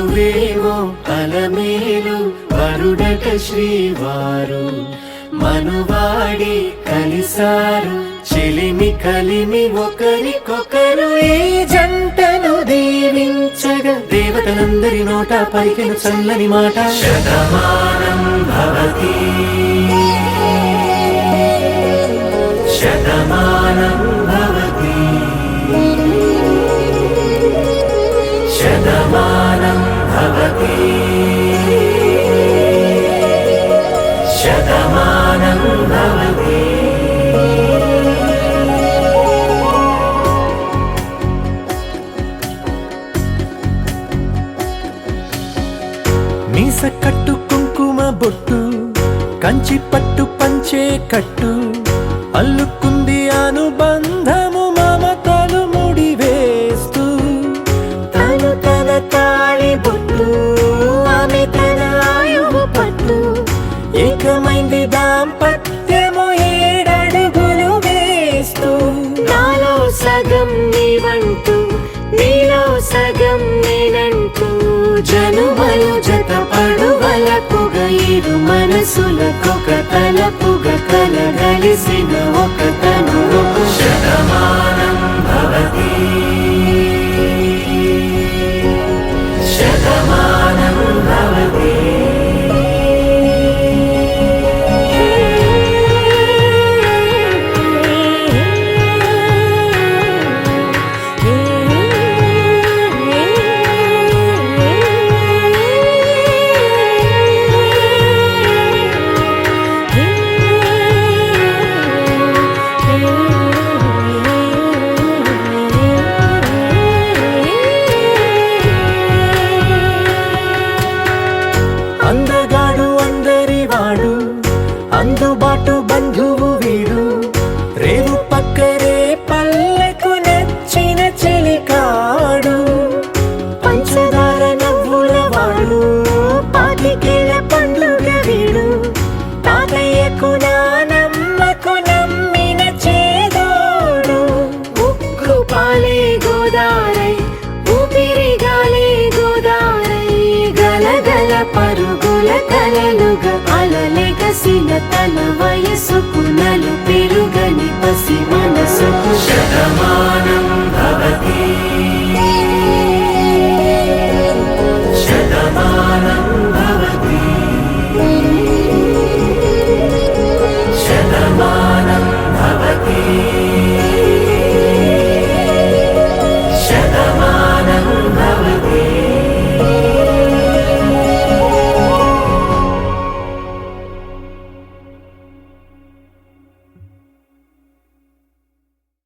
మగువేమో అలమేలు వరుడట శ్రీవారు మనువాడి కలిసారు చెలిమి కలిమి ఒకరికొకరు ఈ జంటను దీవించగా దేవతలందరి నోట పలికిన చల్లని మాట శతమానం భవతి శతమానం భవతి శతమానం భవతి శతమానం భవతి. మీస కట్టు కుంకుమ బొట్టు కంచి పట్టు పంచే కట్టు అల్లుకుంది అనుబంధము మమతలు ముడివేస్తూ తను తన తాళి బొట్టు ఆమె తన ఆయువు పట్టు ఏకమైంది దాంపత్యము 7 అడుగులు వేస్తూ నాలో సగం నీవంటూ నీలో సగం నేనంటూ జనుమలు జతపడువలపుగ ఇరు మనసులకొక తలపుగ కలగలిసిన ఒక తనువు శతమానం భవతి శతమానం భవతి. అందగాడు అందరివాడు అందుబాటు బంధువు వీడు రేవు పక్కరే పల్లెకు నచ్చిన చెలికాడు పంచదార నవ్వుల వాడు పాతికేళ్ల పండుగ వీడు తాతయ్యకు నానమ్మకు నమ్మిన చేదోడు ఉక్కు పాలే గోదారై ఊపిరిగాలే గోదారై గలగల పరుగుల కలలుగా అలలెగసిన తన వయసుకు నలు పెరుగని పసి మనసుకు శతమానం భవతి